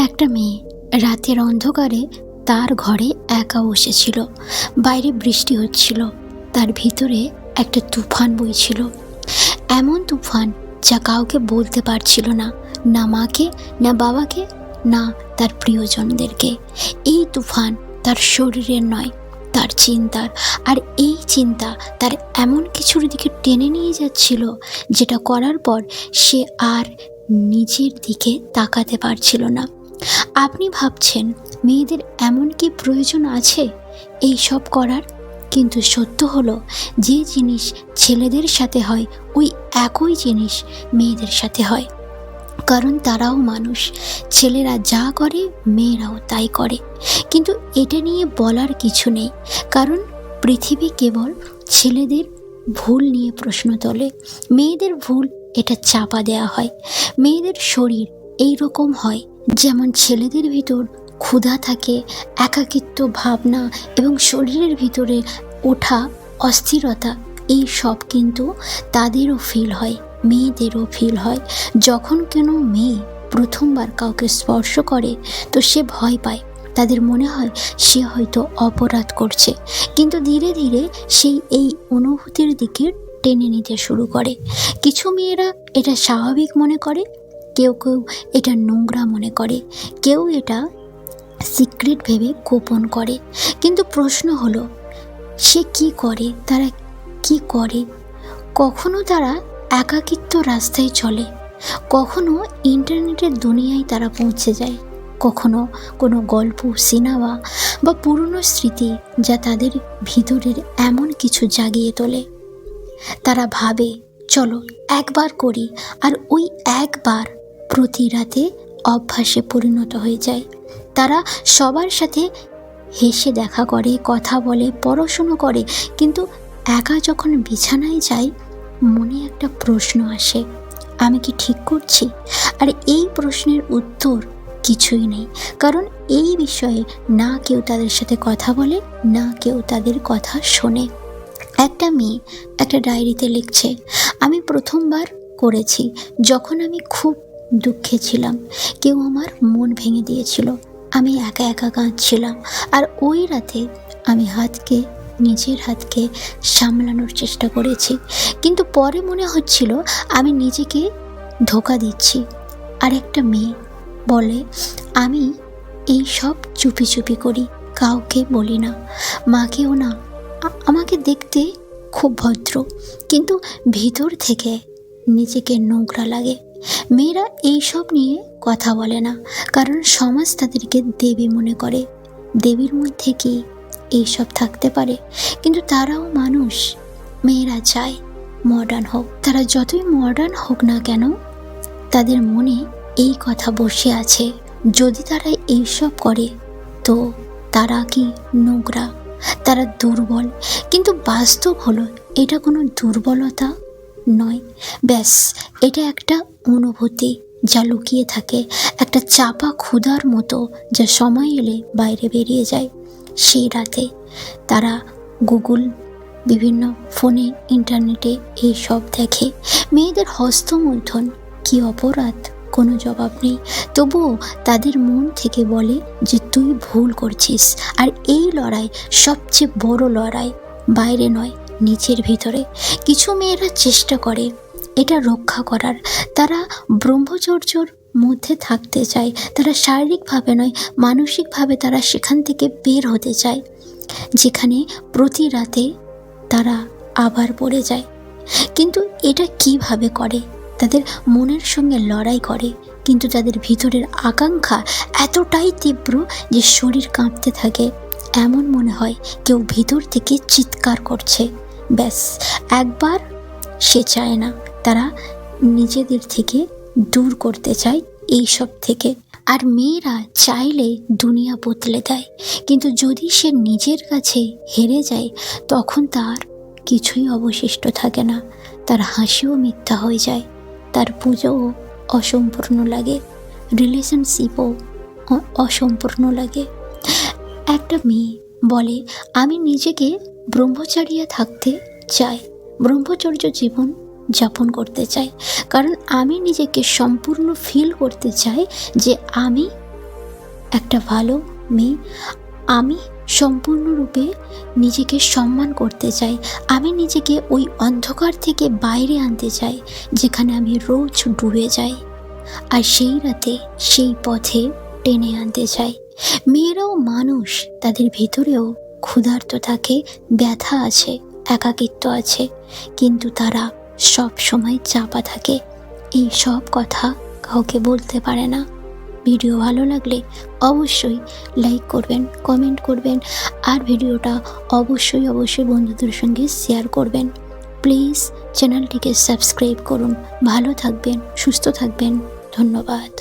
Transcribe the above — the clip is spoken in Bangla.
একটা মেয়ে রাতের অন্ধকারে তার ঘরে একা বসেছিল। বাইরে বৃষ্টি হচ্ছিল, তার ভিতরে একটা তুফান বইছিল। এমন তুফান যা কাউকে বলতে পারছিল না, না মাকে, না বাবাকে, না তার প্রিয়জনদেরকে। এই তুফান তার শরীরের নয়, তার চিন্তার। আর এই চিন্তা তার এমন কিছুর দিকে টেনে নিয়ে যাচ্ছিল, যেটা করার পর সে আর নিজের দিকে তাকাতে পারছিল না। আপনি ভাবছেন মেয়েদের এমন কি প্রয়োজন আছে এই সব করার? কিন্তু সত্য হলো, যে জিনিস ছেলেদের সাথে হয় ওই একই জিনিস মেয়েদের সাথে হয়। কারণ তারাও মানুষ, ছেলেরা যা করে মেয়েরাও তাই করে। কিন্তু এটা নিয়ে বলার কিছু নেই, কারণ পৃথিবী কেবল ছেলেদের ভুল নিয়ে প্রশ্ন তোলে। মেয়েদের ভুল এটা চাপা দেওয়া হয়। মেয়েদের শরীর এই রকম হয়, যেমন ছেলেদের ভিতর ক্ষুধা থাকে, একাকিত্ব ভাবনা এবং শরীরের ভিতরে ওঠা অস্থিরতা, এই সব কিন্তু তাদেরও ফিল হয়, মেয়েদেরও ফিল হয়। যখন কোনো মেয়ে প্রথমবার কাউকে স্পর্শ করে তো সে ভয় পায়, তাদের মনে হয় সে হয়তো অপরাধ করছে। কিন্তু ধীরে ধীরে সেই এই অনুভূতির দিকে টেনে নিতে শুরু করে। কিছু মেয়েরা এটা স্বাভাবিক মনে করে, কেউ কেউ এটা নোংরা মনে করে, কেউ এটা সিক্রেট ভেবে গোপন করে। কিন্তু প্রশ্ন হলো, সে কি করে, তারা কি করে? কখনো তারা একাকিত্ব রাস্তায় চলে, কখনো ইন্টারনেটের দুনিয়ায় তারা পৌঁছে যায়, কখনো কোনো গল্প, সিনেমা বা পুরনো স্মৃতি যা তাদের ভিতরের এমন কিছু জাগিয়ে তোলে। তারা ভাবে, চলো একবার করি, আর ওই একবার প্রতি রাতে অভ্যাসে পরিণত হয়ে যায়। তারা সবার সাথে হেসে দেখা করে, কথা বলে, পড়াশুনো করে, কিন্তু একা যখন বিছানায় যায় মনে একটা প্রশ্ন আসে, আমি কি ঠিক করছি? আর এই প্রশ্নের উত্তর কিছুই নেই, কারণ এই বিষয়ে না কেউ তাদের সাথে কথা বলে, না কেউ তাদের কথা শোনে। একটা মেয়ে একটা ডায়েরিতে লিখছে, আমি প্রথমবার করেছি যখন আমি খুব দুঃখে ছিলাম, কেউ আমার মন ভেঙে দিয়েছিল, আমি একা একা কাঁদছিলাম, আর ওই রাতে আমি নিজের হাতকে সামলানোর চেষ্টা করেছি, কিন্তু পরে মনে হচ্ছিল আমি নিজেকে ধোঁকা দিচ্ছি। আর একটা মেয়ে বলে, আমি এই সব চুপি চুপি করি, কাউকে বলি না, মাকেও না। আমাকে দেখতে খুব ভদ্র, কিন্তু ভিতর থেকে নিজেকে নোংরা লাগে। মেয়েরা এইসব নিয়ে কথা বলে না, কারণ সমাজ তাদেরকে দেবী মনে করে। দেবীর মধ্যে কি এইসব থাকতে পারে? কিন্তু তারাও মানুষ। মেয়েরা চায় মডার্ন হোক, তারা যতই মডার্ন হোক না কেন, তাদের মনে এই কথা বসে আছে, যদি তারা এইসব করে তো তারা কি নোংরা, তারা দুর্বল। কিন্তু বাস্তব হলো এটা কোনো দুর্বলতা নয়, ব্যাস এটা একটা অনুভূতি যা লুকিয়ে থাকে, একটা চাপা ক্ষুধার মতো, যা সময় এলে বাইরে বেরিয়ে যায়। সেই রাতে তারা গুগল, বিভিন্ন ফোনে, ইন্টারনেটে এই সব দেখে। মেয়েদের হস্তমৈথুন কি অপরাধ? কোনো জবাব নেই, তবুও তাদের মন থেকে বলে যে তুই ভুল করছিস। আর এই লড়াই সবচেয়ে বড় লড়াই, বাইরে নয়, নিজের ভিতরে। কিছু মেয়েরা চেষ্টা করে এটা রক্ষা করার, তারা ব্রহ্মচর্যর মধ্যে থাকতে চায়, তারা শারীরিকভাবে নয় মানসিকভাবে তারা সেখান থেকে বের হতে চায়, যেখানে প্রতি রাতে তারা আবার পড়ে যায়। কিন্তু এটা কিভাবে করে? তাদের মনের সঙ্গে লড়াই করে, কিন্তু তাদের ভিতরের আকাঙ্ক্ষা এতটাই তীব্র যে শরীর কাঁপতে থাকে, এমন মনে হয় কেউ ভিতর থেকে চিৎকার করছে। ব্যাস একবার সে চায় না, তারা নিজেদের থেকে দূর করতে চায় এইসব থেকে। আর মেয়েরা চাইলে দুনিয়া বদলে দেয়, কিন্তু যদি সে নিজের কাছে হেরে যায় তখন তার কিছুই অবশিষ্ট থাকে না। তার হাসিও মিথ্যা হয়ে যায়, তার পুজোও অসম্পূর্ণ লাগে, রিলেশনশিপও অসম্পূর্ণ লাগে। একটা মেয়ে বলে, আমি নিজেকে ব্রহ্মচারিয়া থাকতে চাই, ব্রহ্মচর্য জীবন যাপন করতে চাই, কারণ আমি নিজেকে সম্পূর্ণ ফিল করতে চাই যে আমি একটা ভালো মেয়ে। আমি সম্পূর্ণরূপে নিজেকে সম্মান করতে চাই। আমি নিজেকে ওই অন্ধকার থেকে বাইরে আনতে চাই যেখানে আমি রোজ ডুবে যাই, আর সেই রাতে সেই পথে টেনে আনতে চাই। মেয়েরাও মানুষ, তাদের ভিতরেও ক্ষুধার্ত থাকে, ব্যথা আছে, একাকিত্ব আছে, কিন্তু তারা সব সময় চাপা থাকে। এই সব কথা কাউকে বলতে পারে না। ভিডিও ভালো লাগলে অবশ্যই লাইক করবেন, কমেন্ট করবেন, আর ভিডিওটা অবশ্যই বন্ধুদের সঙ্গে শেয়ার করবেন। প্লিজ চ্যানেলটিকে সাবস্ক্রাইব করুন। ভালো থাকবেন, সুস্থ থাকবেন। ধন্যবাদ।